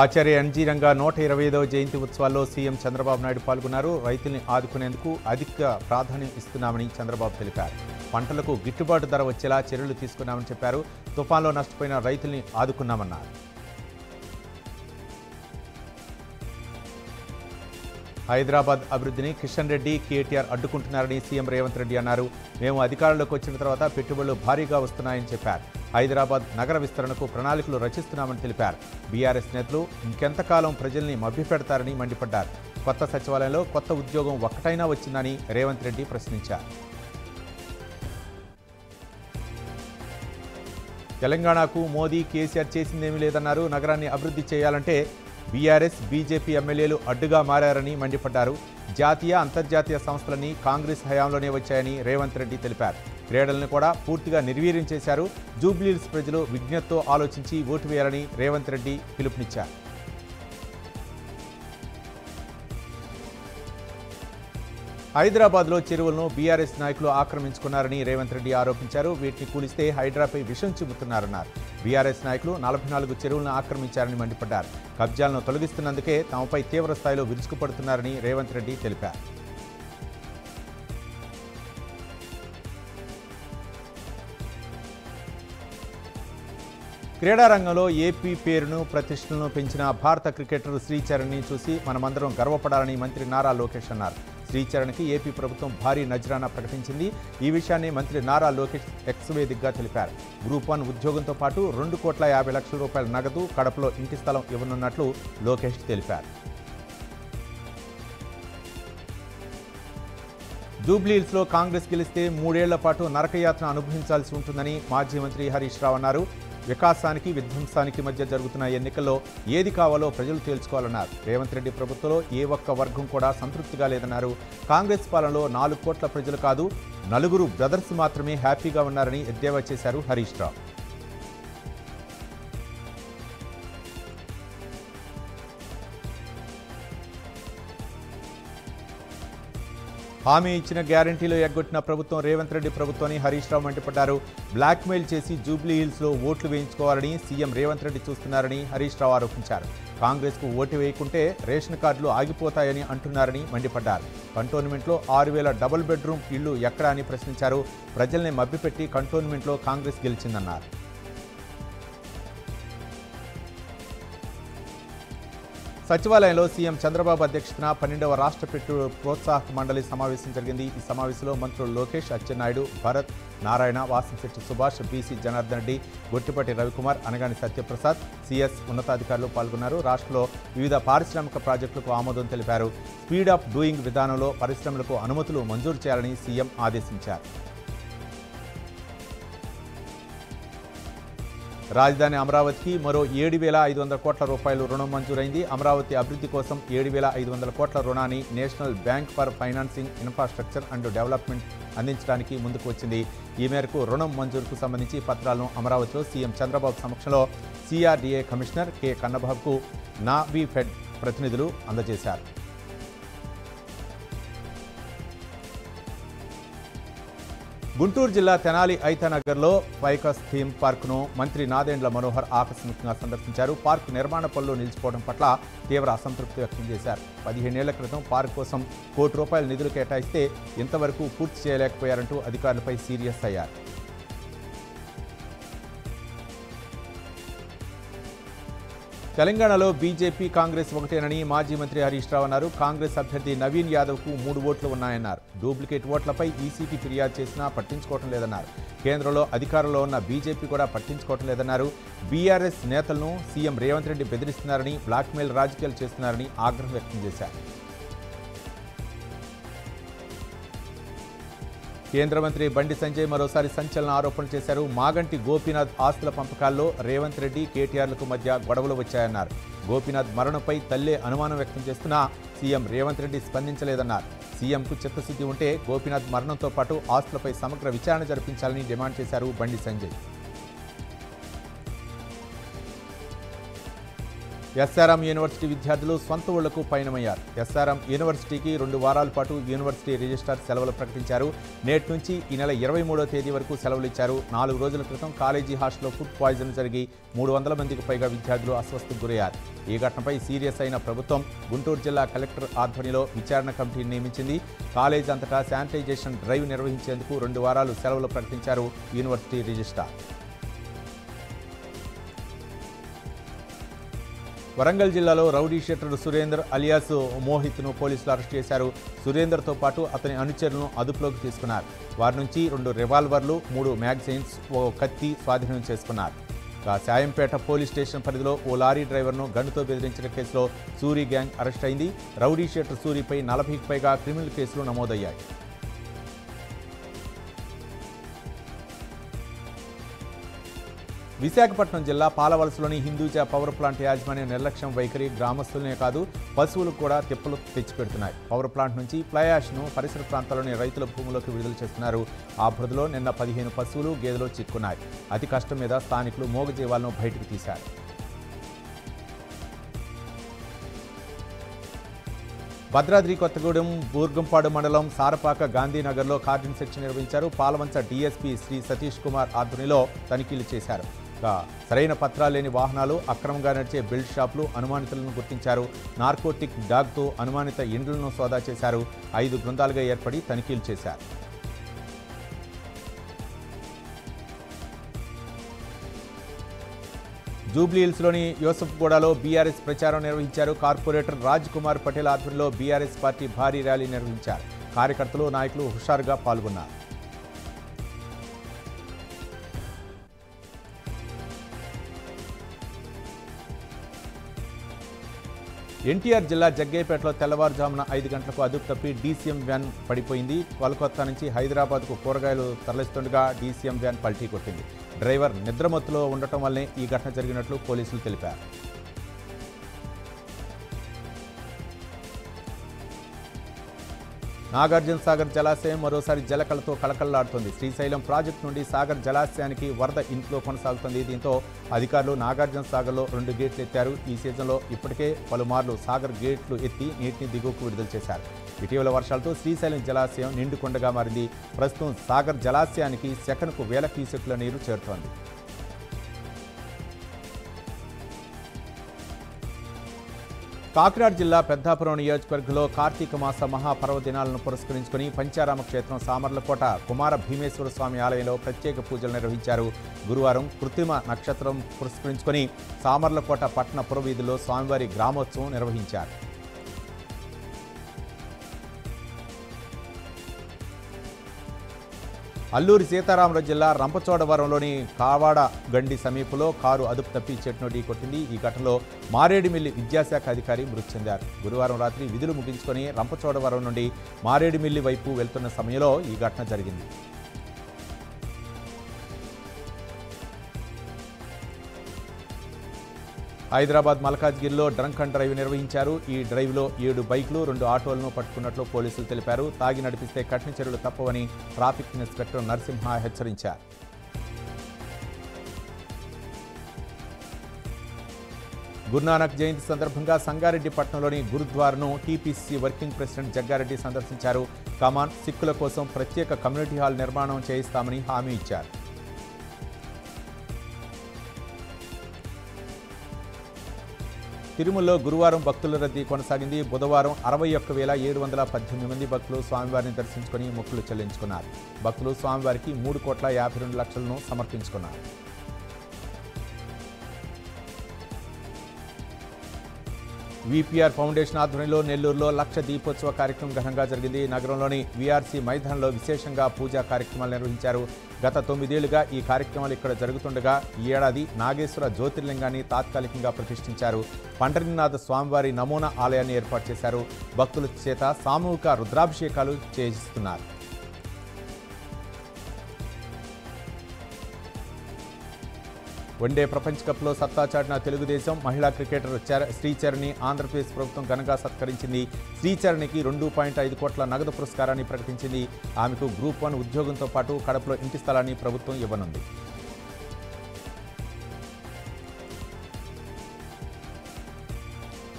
ఆచార్య NG Ranga 125వ జయంతి ఉత్సవాల్లో CM Chandrababu Naidu పాల్గొన్నారు. రైతుల్ని ఆదుకునేందుకు అధిక ప్రాధాన్యం ఇస్తున్నామని చంద్రబాబు తెలిపారు. పంటలకు గిట్టుబాటు ధర వచ్చేలా చర్యలు తీసుకున్నామని చెప్పారు. తుఫాన్లో నష్టపోయిన రైతుల్ని ఆదుకున్నామన్నారు. హైదరాబాద్ అభివృద్ధిని కిషన్ రెడ్డి, కేటీఆర్ అడ్డుకుంటున్నారని సీఎం రేవంత్ రెడ్డి అన్నారు. మేము అధికారంలోకి వచ్చిన తర్వాత పెట్టుబడులు భారీగా వస్తున్నాయని చెప్పారు. హైదరాబాద్ నగర విస్తరణకు ప్రణాళికలు రచిస్తున్నామని తెలిపారు. బీఆర్ఎస్ నేతలు ఇంకెంతకాలం ప్రజల్ని మభ్యపెడతారని మండిపడ్డారు. కొత్త సచివాలయంలో కొత్త ఉద్యోగం ఒక్కటైనా వచ్చిందని రేవంత్ రెడ్డి ప్రశ్నించారు. తెలంగాణకు మోదీ, కేసీఆర్ చేసిందేమీ లేదన్నారు. నగరాన్ని అభివృద్ధి చేయాలంటే బీఆర్ఎస్, బీజేపీ ఎమ్మెల్యేలు అడ్డుగా మారారని మండిపడ్డారు. జాతీయ, అంతర్జాతీయ సంస్థలన్నీ కాంగ్రెస్ హయాంలోనే వచ్చాయని రేవంత్ రెడ్డి తెలిపారు. క్రీడలను కూడా పూర్తిగా నిర్వీర్యం చేశారు. జూబ్లీహిల్స్ ప్రజలు విజ్ఞతతో ఆలోచించి ఓటు వేయాలని రేవంత్ రెడ్డి పిలుపునిచ్చారు. హైదరాబాద్లో చెరువులను బీఆర్ఎస్ నాయకులు ఆక్రమించుకున్నారని రేవంత్ రెడ్డి ఆరోపించారు. వీటిని కూలిస్తే హైడ్రాపై విషం చిమ్ముతున్నారన్నారు. బీఆర్ఎస్ నాయకులు 44 చెరువులను ఆక్రమించారని మండిపడ్డారు. కబ్జాలను తొలగిస్తున్నందుకే తమపై తీవ్ర స్థాయిలో విరుచుకుపడుతున్నారని రేవంత్ రెడ్డి తెలిపారు. క్రీడారంగంలో ఏపీ పేరును, ప్రతిష్టలను పెంచిన భారత క్రికెటర్ శ్రీచరణ్ని చూసి మనమందరం గర్వపడాలని మంత్రి నారా లోకేష్ అన్నారు. శ్రీచరణ్కి ఏపీ ప్రభుత్వం భారీ నజరానా ప్రకటించింది. ఈ విషయాన్ని మంత్రి నారా లోకేష్ ఎక్స్ వేదికగా తెలిపారు. గ్రూప్ 1 ఉద్యోగంతో పాటు 2,50,00,000 రూపాయల నగదు, కడపలో ఇంటి స్థలం ఇవ్వనున్నట్లు లోకేష్ తెలిపారు. జూబ్లీహిల్స్లో కాంగ్రెస్ గెలిస్తే 3 ఏళ్ల పాటు నరకయాత్ర అనుభవించాల్సి ఉంటుందని మాజీ మంత్రి హరీష్ రావు అన్నారు. వికాసానికి, విధ్వంసానికి మధ్య జరుగుతున్న ఎన్నికల్లో ఏది కావాలో ప్రజలు తేల్చుకోవాలన్నారు. రేవంత్ రెడ్డి ప్రభుత్వంలో ఏ ఒక్క వర్గం కూడా సంతృప్తిగా లేదన్నారు. కాంగ్రెస్ పాలనలో 4 కోట్ల ప్రజలు కాదు, 4 బ్రదర్స్ మాత్రమే హ్యాపీగా ఉన్నారని ఎద్దేవా చేశారు హరీష్ రావు. హామీ ఇచ్చిన గ్యారంటీలో ఎగ్గొట్టిన ప్రభుత్వం రేవంత్ రెడ్డి ప్రభుత్వాన్ని హరీష్ రావు మండిపడ్డారు. బ్లాక్మెయిల్ చేసి జూబ్లీహిల్స్లో ఓట్లు వేయించుకోవాలని సీఎం రేవంత్ రెడ్డి చూస్తున్నారని హరీష్ రావు ఆరోపించారు. కాంగ్రెస్కు ఓటు వేయకుంటే రేషన్ కార్డులు ఆగిపోతాయని అంటున్నారని మండిపడ్డారు. కంటోన్మెంట్లో 6,000 డబుల్ బెడ్రూమ్ ఇళ్లు ఎక్కడా అని ప్రశ్నించారు. ప్రజల్ని మభ్యపెట్టి కంటోన్మెంట్లో కాంగ్రెస్ గెలిచిందన్నారు. సచివాలయంలో సీఎం చంద్రబాబు అధ్యక్షతన 12వ రాష్ట్ర పెట్టుబడి ప్రోత్సాహక మండలి సమావేశం జరిగింది. ఈ సమావేశంలో మంత్రులు లోకేష్, అచ్చెన్నాయుడు, భరత్, నారాయణ, వాసంశెట్టి సుభాష్, బీసీ జనార్దన్ రెడ్డి, గొట్టిపాటి రవికుమార్, అనగాని సత్యప్రసాద్, సిఎస్ ఉన్నతాధికారులు పాల్గొన్నారు. రాష్ట్రంలో వివిధ పారిశ్రామిక ప్రాజెక్టులకు ఆమోదం తెలిపారు. స్పీడ్ ఆఫ్ డూయింగ్ విధానంలో పరిశ్రమలకు అనుమతులు మంజూరు చేయాలని సీఎం ఆదేశించారు. రాజధాని అమరావతికి మరో 7,500 కోట్ల రూపాయలు రుణం మంజూరైంది. అమరావతి అభివృద్ధి కోసం 7,500 కోట్ల రుణాన్ని national bank for financing infrastructure and development అందించడానికి ముందుకు వచ్చింది. ఈ మేరకు రుణం మంజూరుకు సంబంధించి పత్రాలను అమరావతిలో సీఎం చంద్రబాబు సమక్షంలో సిఆర్డీఏ కమిషనర్ కె కన్నబాబుకు నావీఫెడ్ ప్రతినిధులు అందజేశారు. గుంటూరు జిల్లా తెనాలి ఐతానగర్లో వైకస్ థీమ్ పార్కును మంత్రి నాదెండ్ల మనోహర్ ఆకస్మికంగా సందర్శించారు. పార్కు నిర్మాణ పనులు నిలిచిపోవడం పట్ల తీవ్ర అసంతృప్తి వ్యక్తం చేశారు. 15 ఏళ్ల క్రితం పార్కు కోసం ₹1 కోటి నిధులు కేటాయిస్తే ఇంతవరకు పూర్తి చేయలేకపోయారంటూ అధికారులపై సీరియస్ అయ్యారు. తెలంగాణలో బీజేపీ, కాంగ్రెస్ ఒకటేనని మాజీ మంత్రి హరీష్ రావు అన్నారు. కాంగ్రెస్ అభ్యర్థి నవీన్ యాదవ్కు 3 ఓట్లు ఉన్నాయన్నారు. డూప్లికేట్ ఓట్లపై ఈసీకి ఫిర్యాదు చేసినా పట్టించుకోవటం లేదన్నారు. కేంద్రంలో అధికారంలో ఉన్న బీజేపీ కూడా పట్టించుకోవటం లేదన్నారు. బీఆర్ఎస్ నేతలను సీఎం రేవంత్ రెడ్డి బెదిరిస్తున్నారని, బ్లాక్మెయిల్ రాజకీయాలు చేస్తున్నారని ఆగ్రహం వ్యక్తం చేశారు. కేంద్ర మంత్రి బండి సంజయ్ మరోసారి సంచలన ఆరోపణలు చేశారు. మాగంటి గోపీనాథ్ ఆస్తుల పంపకాల్లో రేవంత్ రెడ్డి, కేటీఆర్లకు మధ్య గొడవలు వచ్చాయన్నారు. గోపీనాథ్ మరణంపై తల్లే అనుమానం వ్యక్తం చేస్తున్నా సీఎం రేవంత్ రెడ్డి స్పందించలేదన్నారు. సీఎంకు చిత్తశుద్ధి ఉంటే గోపీనాథ్ మరణంతో పాటు ఆస్తులపై సమగ్ర విచారణ జరిపించాలని డిమాండ్ చేశారు బండి సంజయ్. ఎస్ఆర్ఎం యూనివర్సిటీ విద్యార్థులు సొంత ఊళ్లకు పయనమయ్యారు. ఎస్ఆర్ఎం యూనివర్సిటీకి 2 వారాల పాటు యూనివర్సిటీ రిజిస్ట్రార్ సెలవులు ప్రకటించారు. నేటి నుంచి ఈ నెల 23వ తేదీ వరకు సెలవులు ఇచ్చారు. 4 రోజుల క్రితం కాలేజీ హాస్టల్లో ఫుడ్ పాయిజన్ జరిగి 300 మందికి పైగా విద్యార్థులు అస్వస్థకు గురయ్యారు. ఈ ఘటనపై సీరియస్ అయిన ప్రభుత్వం గుంటూరు జిల్లా కలెక్టర్ ఆధ్వర్యంలో విచారణ కమిటీని నియమించింది. కాలేజ్ అంతటా శానిటైజేషన్ డ్రైవ్ నిర్వహించేందుకు 2 వారాలు సెలవులు ప్రకటించారు యూనివర్సిటీ రిజిస్ట్రార్. వరంగల్ జిల్లాలో రౌడీ షీటర్ సురేందర్ అలియాస్ మోహిత్ను పోలీసులు అరెస్ట్ చేశారు. సురేందర్తో పాటు అతని అనుచరులను అదుపులోకి తీసుకున్నారు. వారి నుంచి 2 రివాల్వర్లు, 3 మ్యాగజైన్స్, ఓ కత్తి స్వాధీనం చేసుకున్నారు. సాయంపేట పోలీస్ స్టేషన్ పరిధిలో ఓ లారీ డ్రైవర్ను గన్నుతో బెదిరించిన కేసులో సూరి గ్యాంగ్ అరెస్ట్ అయింది. రౌడీ షీటర్ సూరిపై 40కి పైగా క్రిమినల్ కేసులు నమోదయ్యాయి. విశాఖపట్నం జిల్లా పాలవలసలోని హిందూజా పవర్ ప్లాంట్ యాజమాన్య నిర్లక్ష్యం వైఖరి గ్రామస్తులనే కాదు పశువులకు కూడా తిప్పలు తెచ్చిపెడుతున్నాయి. పవర్ ప్లాంట్ నుంచి ఫ్లైయాష్ను పరిసర ప్రాంతాల్లోని రైతుల భూములోకి విడుదల చేస్తున్నారు. ఆ బురదలో నిన్న 15 పశువులు, గేదెలు చిక్కున్నాయి. అతి కష్టం మీద స్థానికులు మూగజీవాలను బయటకు తీశారు. భద్రాద్రి కొత్తగూడెం బూర్గంపాడు మండలం సారపాక గాంధీనగర్లో కార్డన్ సెర్చ్ నిర్వహించారు. పాలవంచ డీఎస్పీ శ్రీ సతీష్ కుమార్ ఆధ్వర్యంలో తనిఖీలు చేశారు. సరైన పత్రాలు లేని వాహనాలు, అక్రమంగా నడిచే బెల్ట్ షాపులు, అనుమానితులను గుర్తించారు. నార్కోటిక్ డాగ్తో అనుమానిత ఇండ్లను సోదా చేశారు. 5 బృందాలుగా ఏర్పడి తనిఖీలు చేశారు. జూబ్లీహిల్స్లోని యూసఫ్గూడలో బీఆర్ఎస్ ప్రచారం నిర్వహించారు. కార్పొరేటర్ రాజ్ కుమార్ పటేల్ ఆధ్వర్యంలో బీఆర్ఎస్ పార్టీ భారీ ర్యాలీ నిర్వహించారు. కార్యకర్తలు, నాయకులు హుషారుగా పాల్గొన్నారు. ఎన్టీఆర్ జిల్లా జగ్గయ్యపేటలో తెల్లవారుజామున 5 గంటలకు అదుపు తప్పి డీసీఎం వ్యాన్ పడిపోయింది. కోల్కతా నుంచి హైదరాబాద్కు కూరగాయలు తరలిస్తుండగా డీసీఎం వ్యాన్ పల్టీ కొట్టింది. డ్రైవర్ నిద్రమత్తులో ఉండటం వల్లే ఈ ఘటన జరిగినట్లు పోలీసులు తెలిపారు. నాగార్జున సాగర్ జలాశయం మరోసారి జలకళతో కళకళలాడుతోంది. శ్రీశైలం ప్రాజెక్టు నుండి సాగర్ జలాశయానికి వరద ఇంట్లో కొనసాగుతుంది. దీంతో అధికారులు నాగార్జున సాగర్లో 2 గేట్లు ఎత్తారు. ఈ సీజన్లో ఇప్పటికే పలుమార్లు సాగర్ గేట్లు ఎత్తి నీటిని దిగువకు విడుదల చేశారు. ఇటీవల వర్షాలతో శ్రీశైలం జలాశయం నిండుకొండగా మారింది. ప్రస్తుతం సాగర్ జలాశయానికి సెకనుకు 1000 క్యూసెక్కుల నీరు చేరుతోంది. కాకినాడ జిల్లా పెద్దాపురం నియోజకవర్గంలో కార్తీక మాస మహాపర్వదినాలను పురస్కరించుకుని పంచారామ క్షేత్రం సామర్లకోట కుమార భీమేశ్వర స్వామి ఆలయంలో ప్రత్యేక పూజలు నిర్వహించారు. గురువారం కృత్రిమ నక్షత్రం పురస్కరించుకుని సామర్లకోట పట్టణ పురవీధుల్లో స్వామివారి గ్రామోత్సవం నిర్వహించారు. అల్లూరి సీతారామరాజు జిల్లా రంపచోడవరంలోని కావాడ గండి సమీపంలో కారు అదుపు తప్పి చెట్టును ఢీకొట్టింది. ఈ ఘటనలో మారేడుమిల్లి విద్యాశాఖ అధికారి మృతి చెందారు. గురువారం రాత్రి విధులు ముగించుకొని రంపచోడవరం నుండి మారేడుమిల్లి వైపు వెళ్తున్న సమయంలో ఈ ఘటన జరిగింది. హైదరాబాద్ మల్కాజ్గిరిలో డ్రంక్ అండ్ డ్రైవ్ నిర్వహించారు. ఈ డ్రైవ్లో 7 బైకులు, 2 ఆటోలను పట్టుకున్నట్లు పోలీసులు తెలిపారు. తాగి నడిపిస్తే కఠిన చర్యలు తప్పవని ట్రాఫిక్ ఇన్స్పెక్టర్ నరసింహ హెచ్చరించారు. గురునానక్ జయంతి సందర్భంగా సంగారెడ్డి పట్టణంలోని గురుద్వారాను టీపీసీ వర్కింగ్ ప్రెసిడెంట్ జగ్గారెడ్డి సందర్శించారు. కమాన్ సిక్కుల కోసం ప్రత్యేక కమ్యూనిటీ హాల్ నిర్మాణం చేయిస్తామని హామీ ఇచ్చారు. తిరుమలలో గురువారం భక్తుల రద్దీ కొనసాగింది. బుధవారం 61,718 మంది భక్తులు స్వామివారిని దర్శించుకుని మొక్కులు చెల్లించుకున్నారు. భక్తులు స్వామివారికి 3,52,00,000ను సమర్పించుకున్నారు. వీపీఆర్ ఫౌండేషన్ ఆధ్వర్యంలో నెల్లూరులో లక్ష దీపోత్సవ కార్యక్రమం ఘనంగా జరిగింది. నగరంలోని వీఆర్సీ మైదానంలో విశేషంగా పూజా కార్యక్రమాలు నిర్వహించారు. గత 9 ఏళ్లుగా ఈ కార్యక్రమాలు ఇక్కడ జరుగుతుండగా ఈ ఏడాది నాగేశ్వర జ్యోతిర్లింగాన్ని తాత్కాలికంగా ప్రతిష్ఠించారు. పండరీనాథ స్వామివారి నమూనా ఆలయాన్ని ఏర్పాటు చేశారు. భక్తుల చేత సామూహిక రుద్రాభిషేకాలు చేయిస్తున్నారు. వన్డే ప్రపంచ కప్లో సత్తా చాటిన తెలుగుదేశం మహిళా క్రికెటర్ శ్రీచరణి ఆంధ్రప్రదేశ్ ప్రభుత్వం ఘనంగా సత్కరించింది. శ్రీచరణికి 2.5 కోట్ల నగదు పురస్కారాన్ని ప్రకటించింది. ఆమెకు గ్రూప్ 1 ఉద్యోగంతో పాటు కడపలో ఇంటి స్థలాన్ని ప్రభుత్వం ఇవ్వనుంది.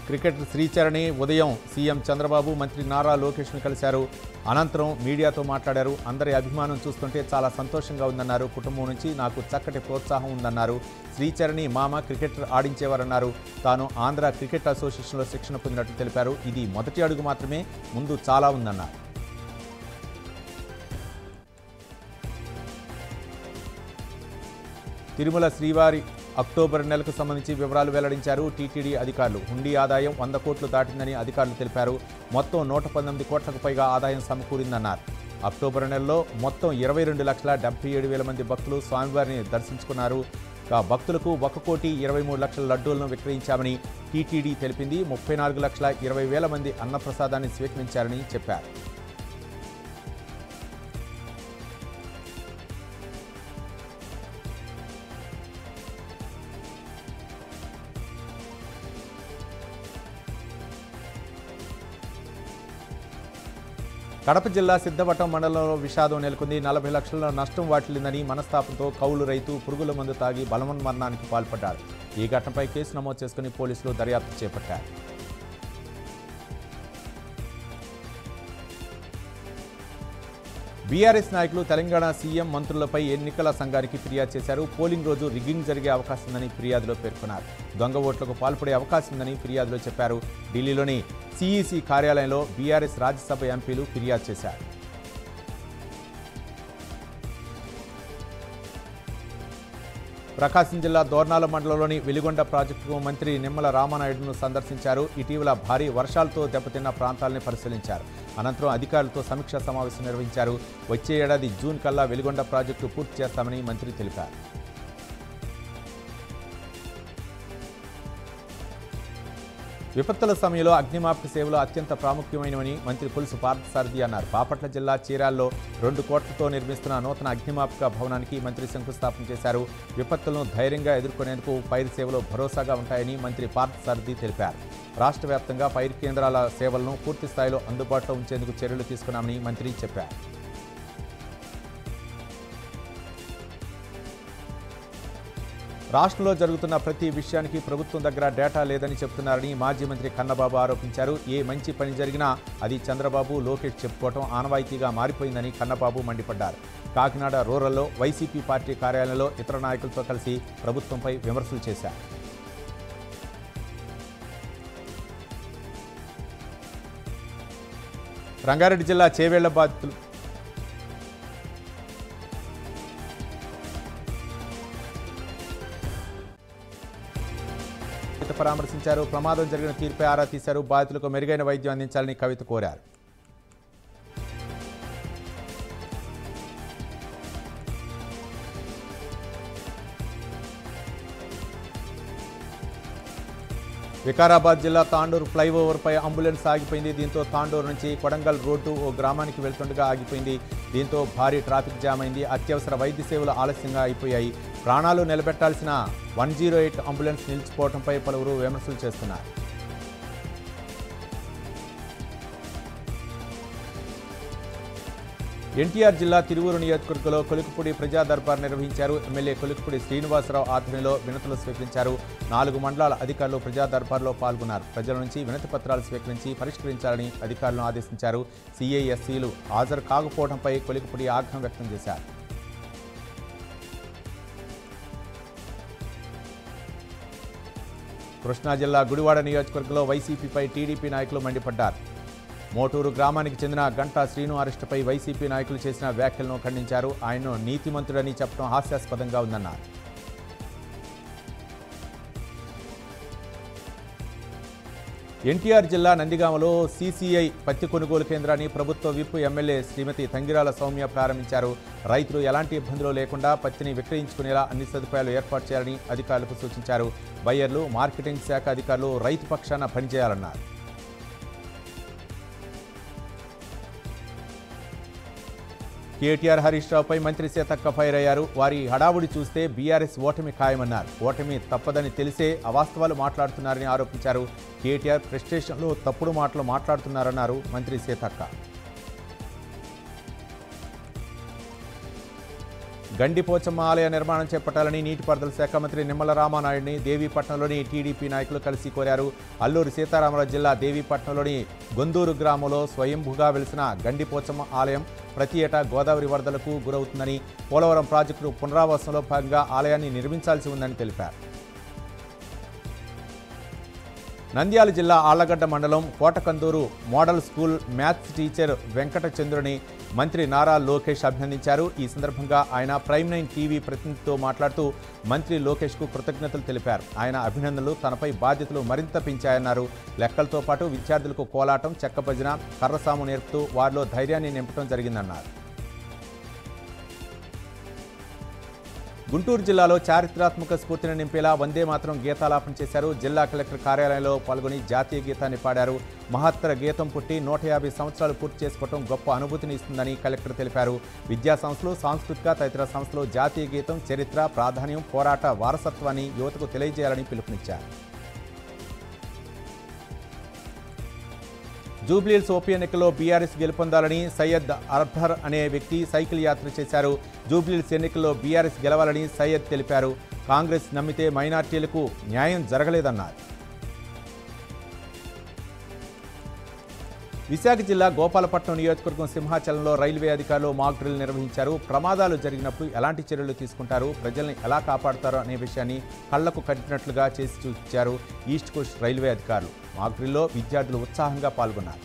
క్రికెటర్ శ్రీచరణి ఉదయం సీఎం చంద్రబాబు మంత్రి నారా లోకేష్ను కలిశారు. అనంతరం మీడియాతో మాట్లాడారు. అందరి అభిమానం చూస్తుంటే చాలా సంతోషంగా ఉందన్నారు. కుటుంబం నుంచి నాకు చక్కటి ప్రోత్సాహం ఉందన్నారు. శ్రీచరణి మామ క్రికెటర్ ఆడించేవారన్నారు. తాను ఆంధ్ర క్రికెట్ అసోసియేషన్లో శిక్షణ పొందినట్లు తెలిపారు. ఇది మొదటి అడుగు మాత్రమే, ముందు చాలా ఉందన్నారు. తిరుమల శ్రీవారి అక్టోబర్ నెలకు సంబంధించి వివరాలు వెల్లడించారు టీటీడీ అధికారులు. హుండీ ఆదాయం 100 కోట్లు దాటిందని అధికారులు తెలిపారు. మొత్తం 119 కోట్లకు పైగా ఆదాయం సమకూరిందన్నారు. అక్టోబర్ నెలలో మొత్తం 22,77,000 మంది భక్తులు స్వామివారిని దర్శించుకున్నారు. భక్తులకు 1,23,00,000 లడ్డూలను విక్రయించామని టీటీడీ తెలిపింది. 34,20,000 మంది అన్నప్రసాదాన్ని స్వీకరించారని చెప్పారు. కడప జిల్లా సిద్ధవటం మండలంలో విషాదం నెలకొంది. 40 లక్షల నష్టం వాటిల్లిందని మనస్తాపంతో కౌలు రైతు పురుగుల మందు తాగి బలవన్మరణానికి పాల్పడ్డారు. ఈ ఘటనపై కేసు నమోదు చేసుకుని పోలీసులు దర్యాప్తు చేపట్టారు. బీఆర్ఎస్ నాయకులు తెలంగాణ సీఎం మంత్రులపై ఎన్నికల సంఘానికి ఫిర్యాదు చేశారు. పోలింగ్ రోజు రిగ్గింగ్ జరిగే అవకాశం ఉందని ఫిర్యాదులో పేర్కొన్నారు. దొంగ ఓట్లకు పాల్పడే అవకాశం ఉందని ఫిర్యాదులో చెప్పారు. ఢిల్లీలోని సిఈసి కార్యాలయంలో బీఆర్ఎస్ రాజ్యసభ ఎంపీలు ఫిర్యాదు చేశారు. ప్రకాశం జిల్లా దోర్నాల మండలంలోని వెలిగొండ ప్రాజెక్టుకు మంత్రి నిమ్మల రామానాయుడును సందర్శించారు. ఇటీవల భారీ వర్షాలతో దెబ్బతిన్న ప్రాంతాలని పరిశీలించారు. అనంతరం అధికారులతో సమీక్షా సమావేశం నిర్వహించారు. వచ్చే ఏడాది జూన్ కల్లా వెలిగొండ ప్రాజెక్టు పూర్తి చేస్తామని మంత్రి తెలిపారు. విపత్తుల సమయంలో అగ్నిమాపక సేవలు అత్యంత ప్రాముఖ్యమైనవని మంత్రి పులుసు పార్థసారథి అన్నారు. బాపట్ల జిల్లా చీరాల్లో 2 కోట్లతో నిర్మిస్తున్న నూతన అగ్నిమాపక భవనానికి మంత్రి శంకుస్థాపన చేశారు. విపత్తులను ధైర్యంగా ఎదుర్కొనేందుకు పైరు సేవలు భరోసాగా ఉంటాయని మంత్రి పార్థసారథి తెలిపారు. రాష్ట్ర వ్యాప్తంగా పైరు కేంద్రాల సేవలను పూర్తి స్థాయిలో అందుబాటులో ఉంచేందుకు చర్యలు తీసుకున్నామని మంత్రి చెప్పారు. రాష్ట్రంలో జరుగుతున్న ప్రతి విషయానికి ప్రభుత్వం దగ్గర డేటా లేదని చెప్తున్నారని మాజీ మంత్రి కన్నబాబు ఆరోపించారు. ఏ మంచి పని జరిగినా అది చంద్రబాబు, లోకేష్ చెప్పుకోవడం ఆనవాయితీగా మారిపోయిందని కన్నబాబు మండిపడ్డారు. కాకినాడ రూరల్లో వైసీపీ పార్టీ కార్యాలయంలో ఇతర నాయకులతో కలిసి ప్రభుత్వంపై విమర్శలు చేశారు. రంగారెడ్డి జిల్లా చేవేళ్ల బాధితులు పరామర్శించారు. ప్రమాదం జరిగిన తీరుపై ఆరా తీశారు. బాధితులకు మెరుగైన వైద్యం అందించాలని కవిత కోరారు. వికారాబాద్ జిల్లా తాండూరు ఫ్లైఓవర్పై అంబులెన్స్ ఆగిపోయింది. దీంతో తాండూరు నుంచి కొడంగల్ రోడ్డు ఓ గ్రామానికి వెళ్తుండగా ఆగిపోయింది. దీంతో భారీ ట్రాఫిక్ జామ్ అయింది. అత్యవసర వైద్య సేవలు ఆలస్యంగా అయిపోయాయి. ప్రాణాలు నిలబెట్టాల్సిన 108 అంబులెన్స్ నిలిచిపోవడంపై పలువురు విమర్శలు చేస్తున్నారు. ఎన్టీఆర్ జిల్లా తిరువూరు నియోజకవర్గంలో కొలిక్పూడి ప్రజా దర్బార్ నిర్వహించారు. ఎమ్మెల్యే కొలిక్పూడి శ్రీనివాసరావు ఆధ్వర్యంలో వినతులు స్వీకరించారు. 4 మండలాల అధికారులు ప్రజా దర్బార్లో పాల్గొన్నారు. ప్రజల నుంచి వినతి పత్రాలు స్వీకరించి పరిష్కరించాలని అధికారులను ఆదేశించారు. సిఐఎస్సీలు హాజరు కాకపోవడంపై కొలిక్పూడి ఆగ్రహం వ్యక్తం చేశారు. కృష్ణా జిల్లా గుడివాడ నియోజకవర్గంలో వైసీపీపై టీడీపీ నాయకులు మండిపడ్డారు. మోటూరు గ్రామానికి చెందిన గంటా శ్రీను అరెస్టుపై వైసీపీ నాయకులు చేసిన వ్యాఖ్యలను ఖండించారు. ఆయన్ను నీతిమంతుడని చెప్పడం హాస్యాస్పదంగా ఉందన్నారు. ఎన్టీఆర్ జిల్లా నందిగామలో సీసీఐ పత్తి కొనుగోలు కేంద్రాన్ని ప్రభుత్వ విప్ ఎమ్మెల్యే శ్రీమతి తంగిరాల సౌమ్య ప్రారంభించారు. రైతులు ఎలాంటి ఇబ్బందులు లేకుండా పత్తిని విక్రయించుకునేలా అన్ని సదుపాయాలు ఏర్పాటు చేయాలని అధికారులకు సూచించారు. బయ్యర్లు, మార్కెటింగ్ శాఖ అధికారులు రైతు పక్షాన పనిచేయాలన్నారు. కేటీఆర్ హరీష్ రావుపై మంత్రి సీతక్క ఫైర్ అయ్యారు. వారి హడావుడి చూస్తే బీఆర్ఎస్ ఓటమి ఖాయమన్నారు. ఓటమి తప్పదని తెలిసే అవాస్తవాలు మాట్లాడుతున్నారని ఆరోపించారు. కేటీఆర్ ఫ్రస్ట్రేషన్లో తప్పుడు మాటలు మాట్లాడుతున్నారన్నారు మంత్రి సీతక్క. గండిపోచమ్మ ఆలయ నిర్మాణం చేపట్టాలని నీటిపారుదల శాఖ మంత్రి నిమ్మల రామానాయుడిని దేవీపట్నంలోని టీడీపీ నాయకులు కలిసి కోరారు. అల్లూరి సీతారామరాజు జిల్లా దేవీపట్నంలోని గొందూరు గ్రామంలో స్వయంభూగా వెలిసిన గండిపోచమ్మ ఆలయం ప్రతి ఏటా గోదావరి వరదలకు గురవుతుందని, పోలవరం ప్రాజెక్టు పునరావాసంలో భాగంగా ఆలయాన్ని నిర్మించాల్సి ఉందని తెలిపారు. నంద్యాల జిల్లా ఆళ్లగడ్డ మండలం Kotakandur model school maths teacher Venkata చంద్రుని మంత్రి నారా లోకేష్ అభినందించారు. ఈ సందర్భంగా ఆయన ప్రైమ్9 టీవీ ప్రతినిధితో మాట్లాడుతూ మంత్రి లోకేష్కు కృతజ్ఞతలు తెలిపారు. ఆయన అభినందనలు తనపై బాధ్యతలు మరింత పెంచాయన్నారు. లెక్కలతో పాటు విద్యార్థులకు కోలాటం, చెక్క భజన, కర్రసాము నేర్పుతూ వారిలో ధైర్యాన్ని నింపడం జరిగిందన్నారు. గుంటూరు జిల్లాలో చారిత్రాత్మక స్ఫూర్తిని నింపేలా వందే మాతరం గీతాలాపన చేశారు. జిల్లా కలెక్టర్ కార్యాలయంలో పాల్గొని జాతీయ గీతాన్ని పాడారు. మహత్తర గీతం పుట్టి 150 సంవత్సరాలు పూర్తి చేసుకోవడం గొప్ప అనుభూతిని ఇస్తుందని కలెక్టర్ తెలిపారు. విద్యా సంస్థలు, సాంస్కృతిక తదితర సంస్థలు జాతీయ గీతం, చరిత్ర, ప్రాధాన్యం, పోరాట వారసత్వాన్ని యువతకు తెలియజేయాలని పిలుపునిచ్చారు. జూబ్లీహిల్స్ ఉప ఎన్నికల్లో బీఆర్ఎస్ గెలుపొందాలని సయ్యద్ అర్బర్ అనే వ్యక్తి సైకిల్ యాత్ర చేశారు. జూబ్లీహిల్స్ ఎన్నికల్లో బీఆర్ఎస్ గెలవాలని సయ్యద్ తెలిపారు. కాంగ్రెస్ నమ్మితే మైనార్టీలకు న్యాయం జరగలేదన్నారు. విశాఖ జిల్లా గోపాలపట్నం నియోజకవర్గం సింహాచలంలో రైల్వే అధికారులు మాక్ డ్రిల్ నిర్వహించారు. ప్రమాదాలు జరిగినప్పుడు ఎలాంటి చర్యలు తీసుకుంటారు, ప్రజల్ని ఎలా కాపాడుతారో అనే విషయాన్ని కళ్లకు కట్టినట్లుగా చేసి చూపించారు ఈస్ట్ కోస్ట్ రైల్వే అధికారులు. మాక్ డ్రిల్లో విద్యార్థులు ఉత్సాహంగా పాల్గొన్నారు.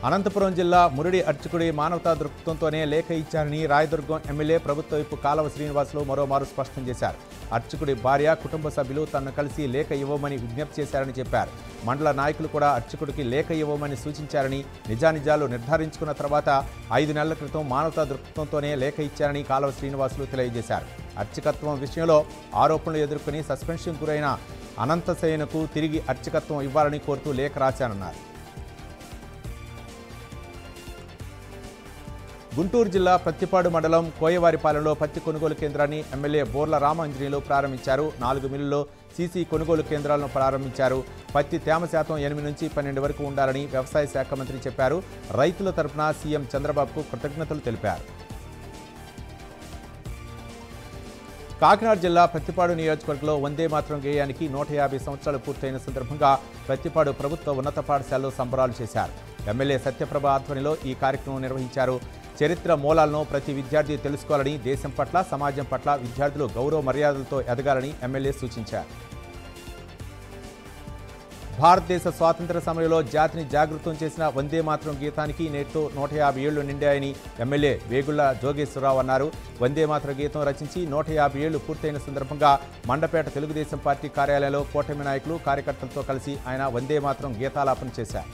అనంతపురం జిల్లా మురిడి అర్చకుడి మానవతా దృక్పథంతోనే లేఖ ఇచ్చారని రాయదుర్గం ఎమ్మెల్యే ప్రభుత్వ వైపు కాలవ శ్రీనివాసులు మరోమారు స్పష్టం చేశారు. అర్చకుడి భార్య, కుటుంబ సభ్యులు తనను కలిసి లేఖ ఇవ్వమని విజ్ఞప్తి చేశారని చెప్పారు. మండల నాయకులు కూడా అర్చకుడికి లేఖ ఇవ్వమని సూచించారని, నిజానిజాలు నిర్ధారించుకున్న తర్వాత 5 నెలల క్రితం మానవతా దృక్పథంతోనే లేఖ ఇచ్చారని కాలవ శ్రీనివాసులు తెలియజేశారు. అర్చకత్వం విషయంలో ఆరోపణలు ఎదుర్కొని సస్పెన్షన్ గురైన అనంతసేనకు తిరిగి అర్చకత్వం ఇవ్వాలని కోరుతూ లేఖ రాశానన్నారు. గుంటూరు జిల్లా ప్రత్తిపాడు మండలం కోయవారిపాలెంలో పత్తి కొనుగోలు కేంద్రాన్ని ఎమ్మెల్యే బోర్ల రామాంజనేయులు ప్రారంభించారు. 4 మిల్లుల్లో సీసీ కొనుగోలు కేంద్రాలను ప్రారంభించారు. పత్తి తేమ శాతం 8 నుంచి 12 వరకు ఉండాలని వ్యవసాయ శాఖ మంత్రి చెప్పారు. రైతుల తరపున సీఎం చంద్రబాబుకు కృతజ్ఞతలు తెలిపారు. కాకినాడ జిల్లా ప్రత్తిపాడు నియోజకవర్గంలో వందే మాతరం గేయానికి 150 సంవత్సరాలు పూర్తయిన సందర్భంగా ప్రత్తిపాడు ప్రభుత్వ ఉన్నత పాఠశాలలో సంబరాలు చేశారు. ఎమ్మెల్యే సత్యప్రభ ఆధ్వర్యంలో ఈ కార్యక్రమం నిర్వహించారు. చరిత్ర మూలాలను ప్రతి విద్యార్థి తెలుసుకోవాలని, దేశం పట్ల, సమాజం పట్ల విద్యార్థులు గౌరవ మర్యాదలతో ఎదగాలని ఎమ్మెల్యే సూచించారు. భారతదేశ స్వాతంత్ర్య సమయంలో జాతిని జాగృతం చేసిన వందే మాతరం గీతానికి నేటితో 150 ఏళ్లు నిండాయని ఎమ్మెల్యే వేగుళ్ల జోగేశ్వరరావు అన్నారు. వందే మాతరం గీతం రచించి 150 ఏళ్లు పూర్తయిన సందర్భంగా మండపేట తెలుగుదేశం పార్టీ కార్యాలయంలో కూటమి నాయకులు, కార్యకర్తలతో కలిసి ఆయన వందే మాతరం గీతాలాపన చేశారు.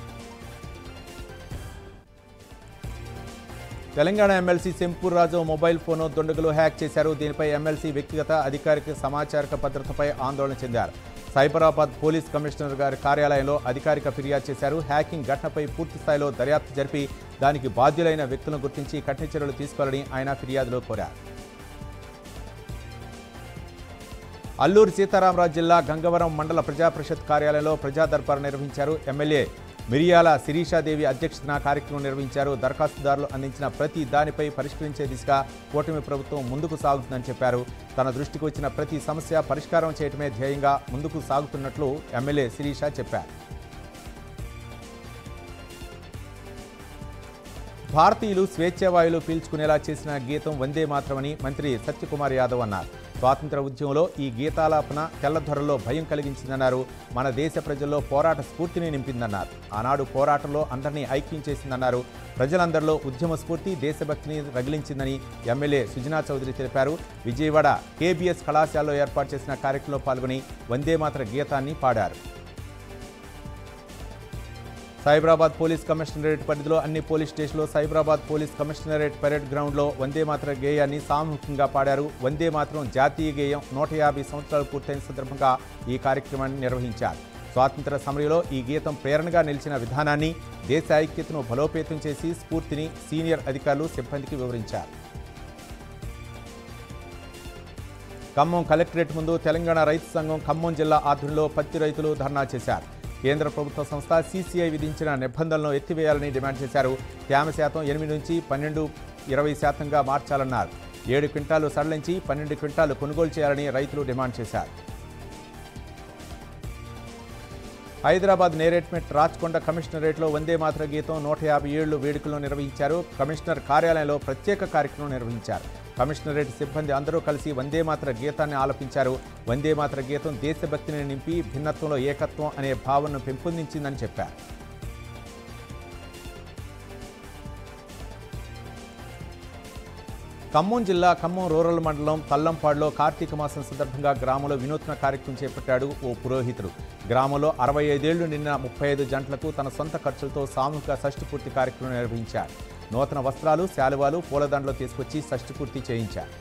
తెలంగాణ ఎమ్మెల్సీ సెంపూర్ రాజు మొబైల్ ఫోను దుండగులు హ్యాక్ చేశారు. దీనిపై ఎమ్మెల్సీ వ్యక్తిగత, అధికారిక సమాచార భద్రతపై ఆందోళన చెందారు. సైబరాబాద్ పోలీస్ కమిషనర్ గారి కార్యాలయంలో అధికారిక ఫిర్యాదు చేశారు. హ్యాకింగ్ ఘటనపై పూర్తి స్థాయిలో దర్యాప్తు జరిపి దానికి బాధ్యులైన వ్యక్తులను గుర్తించి కఠిన చర్యలు తీసుకోవాలని ఆయన ఫిర్యాదులో కోరారు. అల్లూరి సీతారామరాజు జిల్లా గంగవరం మండల ప్రజాపరిషత్ కార్యాలయంలో ప్రజా దర్బార్ నిర్వహించారు. ఎమ్మెల్యే మిరియాల శిరీషాదేవి అధ్యక్షతన కార్యక్రమం నిర్వహించారు. దరఖాస్తుదారులు అందించిన ప్రతి దానిపై పరిష్కరించే దిశగా కూటమి ప్రభుత్వం ముందుకు సాగుతుందని చెప్పారు. తన దృష్టికి వచ్చిన ప్రతి సమస్య పరిష్కారం చేయడమే ధ్యేయంగా ముందుకు సాగుతున్నట్లు ఎమ్మెల్యే శిరీష చెప్పారు. భారతీయులు స్వేచ్ఛావాయులు పీల్చుకునేలా చేసిన గీతం వందే మాతరమని మంత్రి సత్యకుమార్ యాదవ్ అన్నారు. స్వాతంత్ర ఉద్యమంలో ఈ గీతాలాపన తెల్లధొరల్లో భయం కలిగించిందన్నారు. మన దేశ ప్రజల్లో పోరాట స్ఫూర్తిని నింపిందన్నారు. ఆనాడు పోరాటంలో అందరినీ ఐక్యం చేసిందన్నారు. ప్రజలందరిలో ఉద్యమ స్ఫూర్తి, దేశభక్తిని రగిలించిందని ఎమ్మెల్యే సుజనా చౌదరి తెలిపారు. విజయవాడ కేబీఎస్ కళాశాలలో ఏర్పాటు చేసిన కార్యక్రమంలో పాల్గొని వందే మాతర గీతాన్ని పాడారు. సైబరాబాద్ పోలీస్ కమిషనరేట్ పరిధిలో అన్ని పోలీస్ స్టేషన్లో సైబరాబాద్ పోలీస్ కమిషనరేట్ పరేడ్ గ్రౌండ్లో వందే మాతర గేయాన్ని సామూహికంగా పాడారు. వందే మాతరం జాతీయ గేయం 150 సంవత్సరాలు పూర్తయిన సందర్భంగా ఈ కార్యక్రమాన్ని నిర్వహించారు. స్వాతంత్ర సమయంలో ఈ గీతం ప్రేరణగా నిలిచిన విధానాన్ని, దేశ ఐక్యతను బలోపేతం చేసి స్ఫూర్తిని సీనియర్ అధికారులు సిబ్బందికి వివరించారు. ఖమ్మం కలెక్టరేట్ ముందు తెలంగాణ రైతు సంఘం ఖమ్మం జిల్లా ఆధ్వర్యంలో పత్తి రైతులు ధర్నా చేశారు. కేంద్ర ప్రభుత్వ సంస్థ సీసీఐ విధించిన నిబంధనలను ఎత్తివేయాలని డిమాండ్ చేశారు. తేమ శాతం 8 నుంచి 12-20% మార్చాలన్నారు. 7 క్వింటాలు సడలించి 12 క్వింటాలు కొనుగోలు చేయాలని రైతులు డిమాండ్ చేశారు. హైదరాబాద్ నేరేడ్మెట్ రాచకొండ కమిషనరేట్లో వందే మాతర గీతం 150 ఏళ్లు వేడుకలను నిర్వహించారు. కమిషనర్ కార్యాలయంలో ప్రత్యేక కార్యక్రమం నిర్వహించారు. కమిషనరేట్ సిబ్బంది అందరూ కలిసి వందే మాతర గీతాన్ని ఆలపించారు. వందే మాతర గీతం దేశభక్తిని నింపి భిన్నత్వంలో ఏకత్వం అనే భావనను పెంపొందించిందని చెప్పారు. ఖమ్మం జిల్లా ఖమ్మం రూరల్ మండలం తల్లంపాడులో కార్తీక మాసం సందర్భంగా గ్రామంలో వినూత్న కార్యక్రమం చేపట్టాడు ఓ పురోహితుడు. గ్రామంలో 65 ఏళ్లు నిన్న 35 జంటలకు తన సొంత ఖర్చులతో సామూహిక షష్ఠిపూర్తి కార్యక్రమం నిర్వహించారు. నూతన వస్త్రాలు, శాలువాలు, పూలదండలు తీసుకొచ్చి షష్ఠిపూర్తి చేయించారు.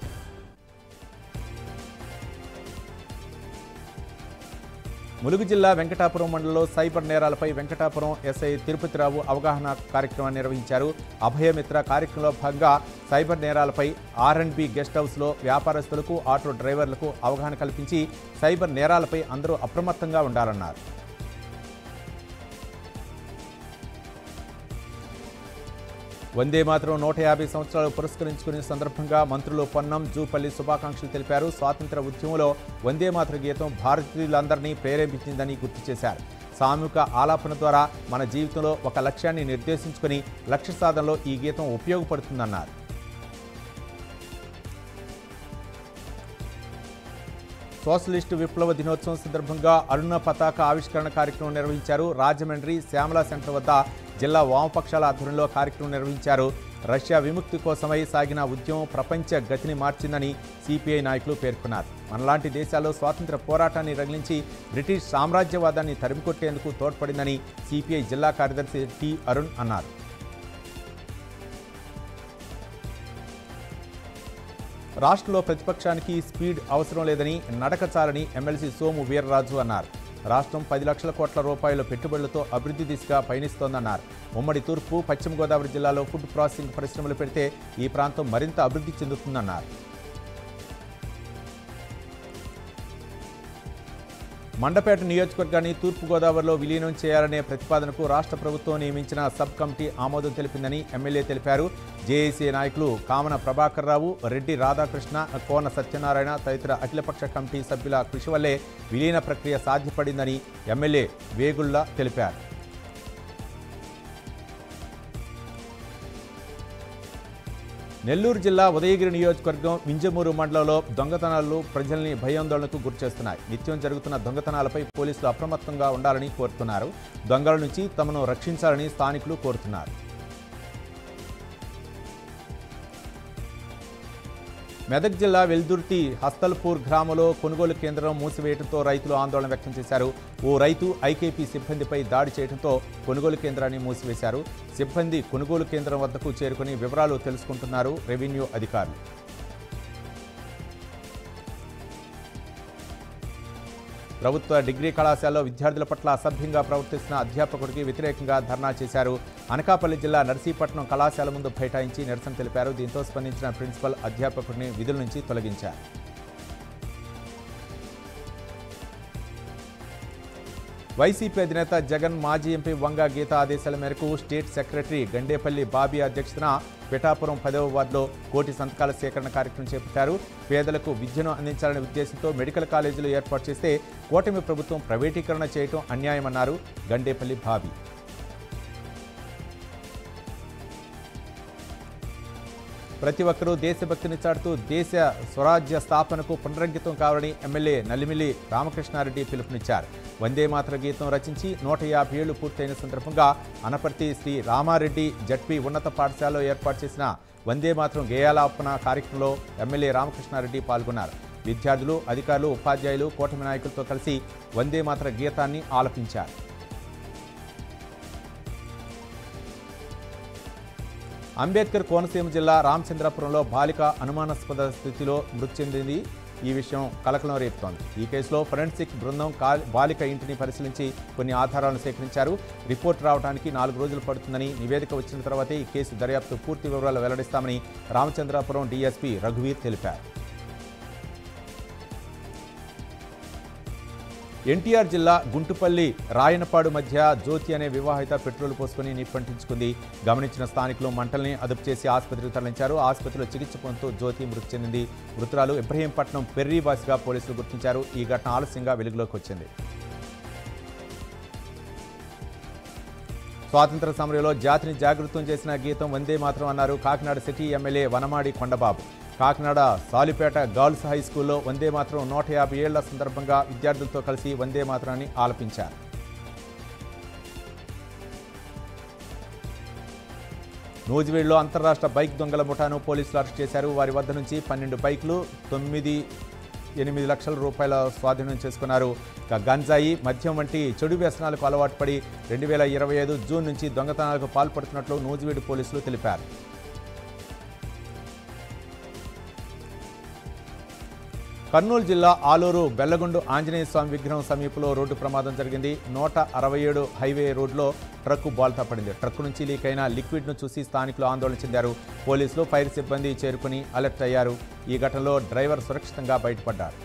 ములుగు జిల్లా వెంకటాపురం మండలంలో సైబర్ నేరాలపై వెంకటాపురం ఎస్ఐ తిరుపతిరావు అవగాహన కార్యక్రమాన్ని నిర్వహించారు. అభయమిత్ర కార్యక్రమంలో భాగంగా సైబర్ నేరాలపై R&B గెస్ట్ హౌస్లో వ్యాపారస్తులకు, ఆటో డ్రైవర్లకు అవగాహన కల్పించి సైబర్ నేరాలపై అందరూ అప్రమత్తంగా ఉండాలన్నారు. వందే మాతరం 150 సంవత్సరాలు పురస్కరించుకునే సందర్భంగా మంత్రులు పొన్నం, జూపల్లి శుభాకాంక్షలు తెలిపారు. స్వాతంత్ర ఉద్యమంలో వందే మాతర గీతం భారతీయులందరినీ ప్రేరేపించిందని గుర్తు చేశారు. సామూహిక ఆలాపన ద్వారా మన జీవితంలో ఒక లక్ష్యాన్ని నిర్దేశించుకుని లక్ష్య సాధనలో ఈ గీతం ఉపయోగపడుతుందన్నారు. సోషలిస్టు విప్లవ దినోత్సవం సందర్భంగా అరుణ పతాక ఆవిష్కరణ కార్యక్రమం నిర్వహించారు. రాజమండ్రి శ్యామల సెంటర్ వద్ద జిల్లా వామపక్షాల ఆధ్వర్యంలో కార్యక్రమం నిర్వహించారు. రష్యా విముక్తి కోసమై సాగిన ఉద్యమం ప్రపంచ గతిని మార్చిందని సిపిఐ నాయకులు పేర్కొన్నారు. మనలాంటి దేశాల్లో స్వాతంత్ర పోరాటాన్ని రగిలించి బ్రిటిష్ సామ్రాజ్యవాదాన్ని తరిమికొట్టేందుకు తోడ్పడిందని సిపిఐ జిల్లా కార్యదర్శి టి అరుణ్ అన్నారు. రాష్ట్రంలో ప్రతిపక్షానికి స్పీడ్ అవసరం లేదని, నడక చాలని ఎమ్మెల్సీ సోము వీర్రాజు అన్నారు. రాష్ట్రం 10 లక్షల కోట్ల రూపాయల పెట్టుబడులతో అభివృద్ధి దిశగా పయనిస్తోందన్నారు. ఉమ్మడి తూర్పు, పశ్చిమ గోదావరి జిల్లాలో ఫుడ్ ప్రాసెసింగ్ పరిశ్రమలు పెడితే ఈ ప్రాంతం మరింత అభివృద్ధి చెందుతుందన్నారు. మండపేట నియోజకవర్గాన్ని తూర్పుగోదావరిలో విలీనం చేయాలనే ప్రతిపాదనకు రాష్ట్ర ప్రభుత్వం నియమించిన సబ్ కమిటీ ఆమోదం తెలిపిందని ఎమ్మెల్యే తెలిపారు. జేఏసీ నాయకులు కామన ప్రభాకర్ రావు, రెడ్డి రాధాకృష్ణ, కోన సత్యనారాయణ తదితర అఖిలపక్ష కమిటీ సభ్యుల కృషి వల్లే విలీన ప్రక్రియ సాధ్యపడిందని ఎమ్మెల్యే వేగుళ్ల తెలిపారు. నెల్లూరు జిల్లా ఉదయగిరి నియోజకవర్గం వింజమూరు మండలంలో దొంగతనాలు ప్రజల్ని భయాందోళనకు గురిచేస్తున్నాయి. నిత్యం జరుగుతున్న దొంగతనాలపై పోలీసులు అప్రమత్తంగా ఉండాలని కోరుతున్నారు. దొంగల నుంచి తమను రక్షించాలని స్థానికులు కోరుతున్నారు. మెదక్ జిల్లా వెల్దుర్తి హస్తల్పూర్ గ్రామంలో కొనుగోలు కేంద్రం మూసివేయడంతో రైతులు ఆందోళన వ్యక్తం చేశారు. ఓ రైతు ఐకేపీ సిబ్బందిపై దాడి చేయడంతో కొనుగోలు కేంద్రాన్ని మూసివేశారు. సిబ్బంది కొనుగోలు కేంద్రం వద్దకు చేరుకుని వివరాలు తెలుసుకుంటున్నారు రెవెన్యూ అధికారులు. ప్రభుత్వ డిగ్రీ కళాశాలలో విద్యార్థుల పట్ల అసభ్యంగా ప్రవర్తిస్తున్న అధ్యాపకుడికి వ్యతిరేకంగా ధర్నా చేశారు. అనకాపల్లి జిల్లా నర్సీపట్నం కళాశాల ముందు బైఠాయించి నిరసన తెలిపారు. దీంతో స్పందించిన ప్రిన్సిపల్ అధ్యాపకుడిని విధుల నుంచి తొలగించారు. వైసీపీ అధినేత జగన్ మాజీ ఎంపీ వంగ గీత ఆదేశాల మేరకు స్టేట్ సెక్రటరీ గండేపల్లి బాబీ అధ్యక్షతన పిఠాపురం 10వ వార్డులో కోటి సంతకాల సేకరణ కార్యక్రమం చేపట్టారు. పేదలకు విద్యను అందించాలనే ఉద్దేశంతో మెడికల్ కాలేజీలు ఏర్పాటు చేస్తే కూటమి ప్రభుత్వం ప్రైవేటీకరణ చేయడం అన్యాయమన్నారు గండేపల్లి బాబీ. ప్రతి ఒక్కరూ దేశభక్తిని చాటుతూ దేశ స్వరాజ్య స్థాపనకు పునరంకితం కావాలని ఎమ్మెల్యే నల్లిమిల్లి రామకృష్ణారెడ్డి పిలుపునిచ్చారు. వందే మాతర గీతం రచించి 150 ఏళ్లు పూర్తయిన సందర్భంగా అనపర్తి శ్రీ రామారెడ్డి జడ్పీ ఉన్నత పాఠశాలలో ఏర్పాటు చేసిన వందే మాతరం గేయాలాపన కార్యక్రమంలో ఎమ్మెల్యే రామకృష్ణారెడ్డి పాల్గొన్నారు. విద్యార్థులు, అధికారులు, ఉపాధ్యాయులు కూటమి నాయకులతో కలిసి వందే మాతర గీతాన్ని ఆలపించారు. అంబేద్కర్ కోనసీమ జిల్లా రామచంద్రపురంలో బాలిక అనుమానాస్పద స్థితిలో మృతి చెందింది. ఈ విషయం కలకలం రేపుతోంది. ఈ కేసులో ఫోరెన్సిక్ బృందం బాలిక ఇంటిని పరిశీలించి కొన్ని ఆధారాలను సేకరించారు. రిపోర్ట్ రావడానికి 4 రోజులు పడుతుందని, నివేదిక వచ్చిన తర్వాతే ఈ కేసు దర్యాప్తు పూర్తి వివరాలు వెల్లడిస్తామని రామచంద్రపురం డీఎస్పీ రఘువీర్ తెలిపారు. ఎన్టీఆర్ జిల్లా గుంటుపల్లి రాయనపాడు మధ్య జ్యోతి అనే వివాహిత పెట్రోల్ పోసుకుని నిప్పంటించుకుంది. గమనించిన స్థానికులు మంటల్ని అదుపు చేసి ఆసుపత్రికి తరలించారు. ఆసుపత్రిలో చికిత్స పొందుతూ జ్యోతి మృతి చెందింది. మృతురాలు ఇబ్రహీంపట్నం పెర్రీవాసిగా పోలీసులు గుర్తించారు. ఈ ఘటన ఆలస్యంగా వెలుగులోకి వచ్చింది. స్వాతంత్ర సమరంలో జాతిని జాగృతం చేసిన గీతం వందే మాతరం అన్నారు Kakinada city MLA Vanamadi Kondababu. Kakinada Salipeta girls high స్కూల్లో వందే మాతరం 150 ఏళ్ల సందర్భంగా విద్యార్థులతో కలిసి వందే మాతరాన్ని ఆలపించారు. నూజివీడులో అంతర్రాష్ట్ర బైక్ దొంగల ముఠాను పోలీసులు అరెస్ట్ చేశారు. వారి వద్ద నుంచి 12 బైకులు 8 లక్షల రూపాయల స్వాధీనం చేసుకున్నారు. గంజాయి, మద్యం వంటి చెడు వ్యసనాలకు అలవాటు పడి 2025 జూన్ నుంచి దొంగతనాలకు పాల్పడుతున్నట్లు నూజివీడు పోలీసులు తెలిపారు. కర్నూలు జిల్లా ఆలూరు బెల్లగుండు ఆంజనేయ స్వామి విగ్రహం సమీపంలో రోడ్డు ప్రమాదం జరిగింది. 167 హైవే రోడ్లో ట్రక్కు బోల్తా పడింది. ట్రక్కు నుంచి లీక్ అయిన లిక్విడ్ను చూసి స్థానికులు ఆందోళన చెందారు. పోలీసులు, ఫైర్ సిబ్బంది చేరుకుని అలర్ట్ అయ్యారు. ఈ ఘటనలో డ్రైవర్ సురక్షితంగా బయటపడ్డారు.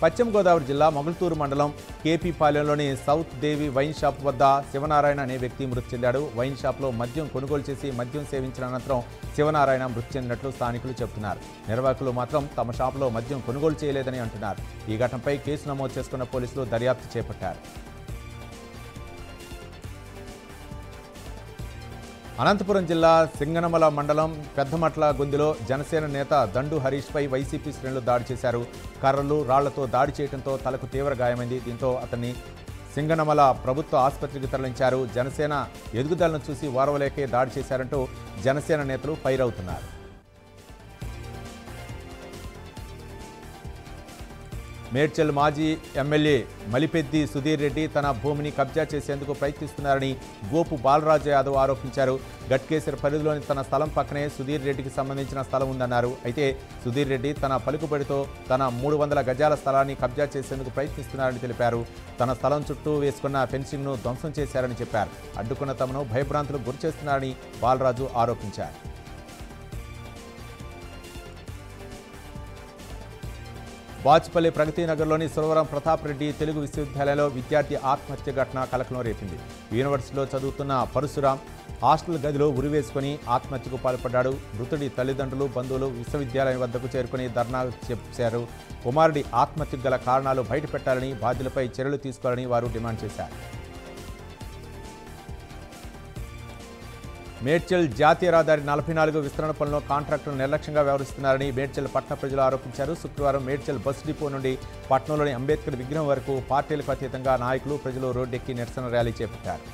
పశ్చిమ గోదావరి జిల్లా మొగల్తూరు మండలం కేపీపాలెంలోని సౌత్ దేవి వైన్ షాప్ వద్ద శివనారాయణ అనే వ్యక్తి మృతి చెందాడు. వైన్ షాప్లో మద్యం కొనుగోలు చేసి మద్యం సేవించిన అనంతరం శివనారాయణ మృతి చెందినట్లు స్థానికులు చెబుతున్నారు. నిర్వాహకులు మాత్రం తమ షాపులో మద్యం కొనుగోలు చేయలేదని అంటున్నారు. ఈ ఘటనపై కేసు నమోదు చేసుకున్న పోలీసులు దర్యాప్తు చేపట్టారు. అనంతపురం జిల్లా సింగనమల మండలం పెద్దమట్ల గొందిలో జనసేన నేత దండు హరీష్పై వైసీపీ శ్రేణులు దాడి చేశారు. కర్రలు, రాళ్లతో దాడి చేయడంతో తలకు తీవ్ర గాయమైంది. దీంతో అతన్ని సింగనమల ప్రభుత్వ ఆసుపత్రికి తరలించారు. జనసేన ఎదుగుదలను చూసి ఓర్వలేకే దాడి చేశారంటూ జనసేన నేతలు ఫైర్ అవుతున్నారు. మేడ్చల్ మాజీ ఎమ్మెల్యే మలిపెద్ది సుధీర్ రెడ్డి తన భూమిని కబ్జా చేసేందుకు ప్రయత్నిస్తున్నారని గోపు బాలరాజు యాదవ్ ఆరోపించారు. గట్కేసర్ పరిధిలోని తన స్థలం పక్కనే సుధీర్ రెడ్డికి సంబంధించిన స్థలం ఉందన్నారు. అయితే సుధీర్ రెడ్డి తన పలుకుబడితో తన 300 గజాల స్థలాన్ని కబ్జా చేసేందుకు ప్రయత్నిస్తున్నారని తెలిపారు. తన స్థలం చుట్టూ వేసుకున్న ఫెన్సింగ్ను ధ్వంసం చేశారని చెప్పారు. అడ్డుకున్న తమను భయభ్రాంతులకు గురిచేస్తున్నారని బాలరాజు ఆరోపించారు. బాచుపల్లి ప్రగతి నగర్లోని సురవరం ప్రతాప్ రెడ్డి తెలుగు విశ్వవిద్యాలయంలో విద్యార్థి ఆత్మహత్య ఘటన కలకలం రేపింది. యూనివర్సిటీలో చదువుతున్న పరశురాం హాస్టల్ గదిలో ఉరివేసుకుని ఆత్మహత్యకు పాల్పడ్డాడు. మృతుడి తల్లిదండ్రులు, బంధువులు విశ్వవిద్యాలయం వద్దకు చేరుకుని ధర్నా చేశారు. కుమారుడి ఆత్మహత్యకు గల కారణాలు బయటపెట్టాలని, బాధ్యులపై చర్యలు తీసుకోవాలని వారు డిమాండ్ చేశారు. మేడ్చల్ జాతీయ రహదారి 44 విస్తరణ పనుల్లో కాంట్రాక్టులు నిర్లక్ష్యంగా వ్యవహరిస్తున్నారని మేడ్చల్ పట్టణ ప్రజలు ఆరోపించారు. శుక్రవారం మేడ్చల్ బస్ డిపో నుండి పట్టణంలోని అంబేద్కర్ విగ్రహం వరకు పార్టీలకు అతీతంగా నాయకులు, ప్రజలు రోడ్డెక్కి నిరసన ర్యాలీ చేపట్టారు.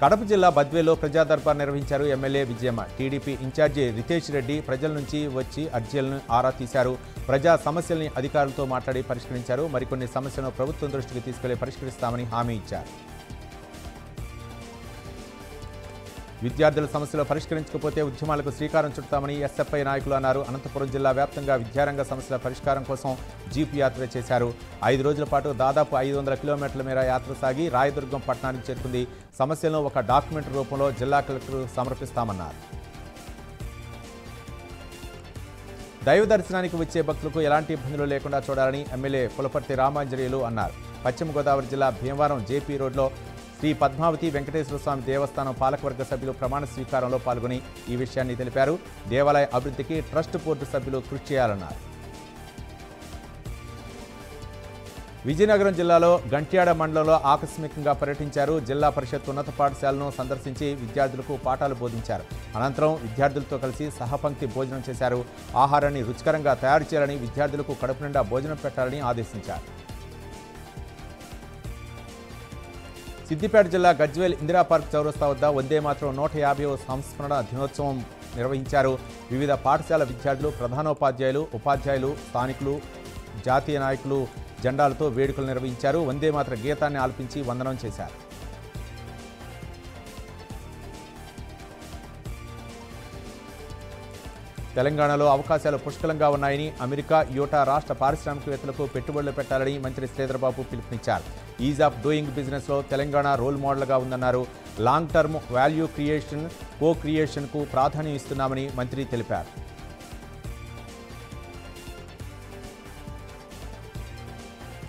కడప జిల్లా బద్వేలో ప్రజా దర్బార్ నిర్వహించారు MLA Vijayamma. TDP incharge Ritesh Reddy ప్రజల నుంచి వచ్చి అర్జీలను ఆరా తీశారు. ప్రజా సమస్యల్ని అధికారులతో మాట్లాడి పరిష్కరించారు. మరికొన్ని సమస్యలను ప్రభుత్వం దృష్టికి తీసుకెళ్లి పరిష్కరిస్తామని హామీ ఇచ్చారు. విద్యార్థుల సమస్యలు పరిష్కరించకపోతే ఉద్యమాలకు శ్రీకారం చుడతామని ఎస్ఎఫ్ఐ నాయకులు అన్నారు. అనంతపురం జిల్లా వ్యాప్తంగా విద్యారంగ సమస్యల పరిష్కారం కోసం జీప్ యాత్ర చేశారు. 5 రోజుల పాటు దాదాపు 500 కిలోమీటర్ల మేర యాత్ర సాగి రాయదుర్గం పట్టణానికి చేరుకుంది. సమస్యలను ఒక డాక్యుమెంట్ రూపంలో జిల్లా కలెక్టర్ సమర్పిస్తామన్నారు. దైవ దర్శనానికి వచ్చే భక్తులకు ఎలాంటి ఇబ్బందులు లేకుండా చూడాలని ఎమ్మెల్యే పులపర్తి రామాంజనేయులు అన్నారు. పశ్చిమ గోదావరి జిల్లా భీమవరం జేపీ రోడ్లో శ్రీ పద్మావతి వెంకటేశ్వర స్వామి దేవస్థానం పాలకవర్గ సభ్యులు ప్రమాణ స్వీకారంలో పాల్గొని ఈ విషయాన్ని తెలిపారు. దేవాలయ అభివృద్ధికి ట్రస్ట్ బోర్డు సభ్యులు కృషి చేయాలన్నారు. విజయనగరం జిల్లాలో గంట్యాడ మండలంలో ఆకస్మికంగా పర్యటించారు. జిల్లా పరిషత్ ఉన్నత పాఠశాలను సందర్శించి విద్యార్థులకు పాఠాలు బోధించారు. అనంతరం విద్యార్థులతో కలిసి సహపంక్తి భోజనం చేశారు. ఆహారాన్ని రుచికరంగా తయారు చేయాలని, విద్యార్థులకు కడుపు నిండా భోజనం పెట్టాలని ఆదేశించారు. సిద్దిపేట జిల్లా గజ్వేల్ ఇందిరా పార్క్ చౌరస్తా వద్ద వందే మాతరం 150వ సంస్మరణ దినోత్సవం నిర్వహించారు. వివిధ పాఠశాల విద్యార్థులు, ప్రధానోపాధ్యాయులు, ఉపాధ్యాయులు, స్థానికులు, జాతీయ నాయకులు జెండాలతో వేడుకలు నిర్వహించారు. వందే మాతర గీతాన్ని ఆలపించి వందనం చేశారు. తెలంగాణలో అవకాశాలు పుష్కలంగా ఉన్నాయని, అమెరికా, యూటా రాష్ట్ర పారిశ్రామికవేత్తలకు పెట్టుబడులు పెట్టాలని మంత్రి శ్రీధర్బాబు పిలుపునిచ్చారు. ఈజ్ ఆఫ్ డూయింగ్ బిజినెస్లో తెలంగాణ రోల్ మోడల్గా ఉందన్నారు. లాంగ్ టర్మ్ వాల్యూ క్రియేషన్, కో క్రియేషన్కు ప్రాధాన్యం ఇస్తున్నామని మంత్రి తెలిపారు.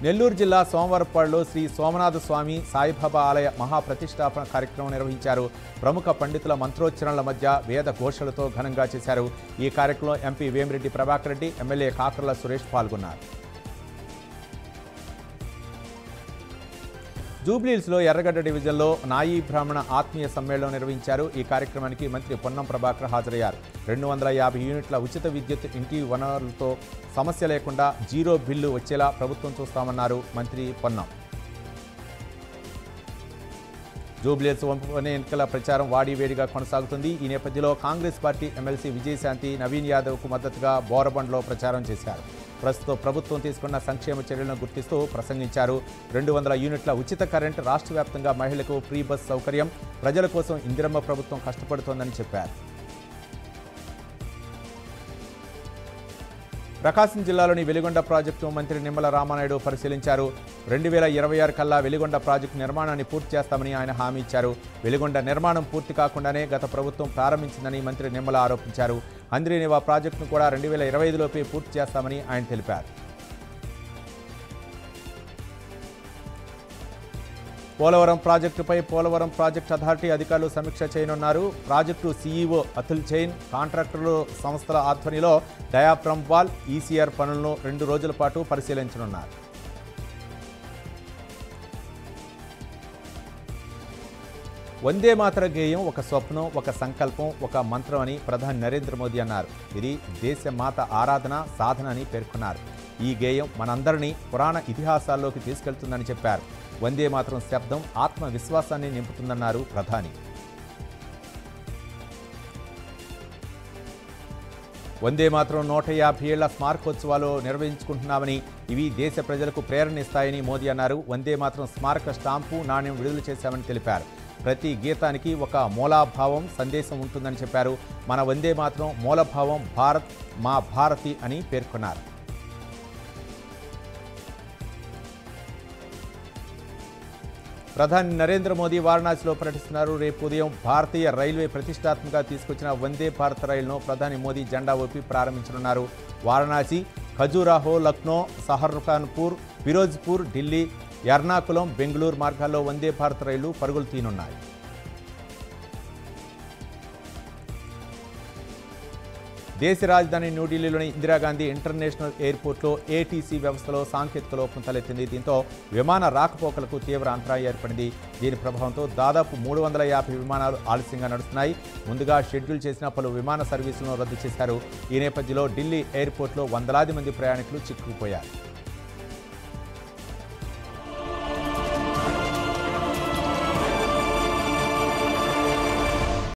నెల్లూరు జిల్లా సోమవారపాడులో శ్రీ సోమనాథ స్వామి సాయిబాబా ఆలయ మహాప్రతిష్టాపన కార్యక్రమం నిర్వహించారు. ప్రముఖ పండితుల మంత్రోచ్చరణల మధ్య వేద ఘోషలతో ఘనంగా చేశారు. ఈ కార్యక్రమంలో ఎంపీ వేమిరెడ్డి ప్రభాకర్ రెడ్డి, ఎమ్మెల్యే కాకర్ల సురేష్ పాల్గొన్నారు. జూబ్లీహిల్స్లో ఎర్రగడ్డ డివిజన్లో నాయీ బ్రాహ్మణ ఆత్మీయ సమ్మేళనం నిర్వహించారు. ఈ కార్యక్రమానికి మంత్రి పొన్నం ప్రభాకర్ హాజరయ్యారు. 250 యూనిట్ల ఉచిత విద్యుత్ ఇంటి వనరులతో సమస్య లేకుండా జీరో బిల్లు వచ్చేలా ప్రభుత్వం చూస్తామన్నారు మంత్రి పొన్నం. జూబ్లీహిల్స్ ఉప ఎన్నికల ప్రచారం వాడివేడిగా కొనసాగుతుంది. ఈ నేపథ్యంలో కాంగ్రెస్ పార్టీ ఎమ్మెల్సీ విజయశాంతి నవీన్ యాదవ్కు మద్దతుగా బోరబండ్లో ప్రచారం చేశారు. ప్రస్తుతం ప్రభుత్వం తీసుకున్న సంక్షేమ చర్యలను గుర్తిస్తూ ప్రసంగించారు. 200 యూనిట్ల ఉచిత కరెంట్, రాష్ట్ర వ్యాప్తంగా మహిళలకు ఫ్రీ బస్ సౌకర్యం, ప్రజల కోసం ఇందిరమ్మ ప్రభుత్వం కష్టపడుతోందని చెప్పారు. ప్రకాశం జిల్లాలోని వెలిగొండ ప్రాజెక్టు మంత్రి నిమ్మల రామానాయుడు పరిశీలించారు. 2026 కల్లా వెలిగొండ ప్రాజెక్టు నిర్మాణాన్ని పూర్తి చేస్తామని ఆయన హామీ ఇచ్చారు. వెలిగొండ నిర్మాణం పూర్తి కాకుండానే గత ప్రభుత్వం ప్రారంభించిందని మంత్రి నిమ్మల ఆరోపించారు. హంద్రీనివా ప్రాజెక్టును కూడా 2025లోపే పూర్తి చేస్తామని ఆయన తెలిపారు. పోలవరం ప్రాజెక్టుపై పోలవరం ప్రాజెక్టు అథారిటీ అధికారులు సమీక్ష చేయనున్నారు. ప్రాజెక్టు సీఈఓ అతుల్ జైన్ కాంట్రాక్టర్లు సంస్థల ఆధ్వర్యంలో డయాఫ్రమ్ వాల్, ఈసీఆర్ పనులను 2 రోజుల పాటు పరిశీలించనున్నారు. వందే మాతర గేయం ఒక స్వప్నం, ఒక సంకల్పం, ఒక మంత్రం అని ప్రధాని నరేంద్ర మోదీ అన్నారు. ఇది దేశ మాత ఆరాధన, సాధన అని పేర్కొన్నారు. ఈ గేయం మనందరినీ పురాణ ఇతిహాసాల్లోకి తీసుకెళ్తుందని చెప్పారు. వందే మాతరం శబ్దం ఆత్మవిశ్వాసాన్ని నింపుతుందన్నారు ప్రధాని. వందే మాతరం 150 ఏళ్ల స్మారకోత్సవాలు నిర్వహించుకుంటున్నామని, ఇవి దేశ ప్రజలకు ప్రేరణిస్తాయని మోదీ అన్నారు. వందే మాతరం స్మారక స్టాంపు, నాణ్యం విడుదల చేశామని తెలిపారు. ప్రతి గీతానికి ఒక మూలాభావం, సందేశం ఉంటుందని చెప్పారు. మన వందే మాతరం మూలభావం భారత్ మా భారతి అని పేర్కొన్నారు. ప్రధాని నరేంద్ర మోదీ వారణాసిలో పర్యటిస్తున్నారు. రేపు ఉదయం భారతీయ రైల్వే ప్రతిష్టాత్మకంగా తీసుకొచ్చిన వందే భారత్ రైలును ప్రధాని మోదీ జెండా ఊపి ప్రారంభించనున్నారు. వారణాసి, ఖజురాహో, లక్నో, సహర్ఖాన్పూర్, ఫిరోజ్పూర్, ఢిల్లీ, ఎర్నాకులం, బెంగళూరు మార్గాల్లో వందే భారత్ రైళ్లు పరుగులు తీనున్నాయి. దేశ రాజధాని న్యూఢిల్లీలోని ఇందిరాగాంధీ ఇంటర్నేషనల్ ఎయిర్పోర్ట్లో ఏటీసీ వ్యవస్థలో సాంకేతిక లోపం తలెత్తింది. దీంతో విమాన రాకపోకలకు తీవ్ర అంతరాయం ఏర్పడింది. దీని ప్రభావంతో దాదాపు 350 విమానాలు ఆలస్యంగా నడుస్తున్నాయి. ముందుగా షెడ్యూల్ చేసిన పలు విమాన సర్వీసులను రద్దు చేశారు. ఈ నేపథ్యంలో ఢిల్లీ ఎయిర్పోర్ట్లో వందలాది మంది ప్రయాణికులు చిక్కుకుపోయారు.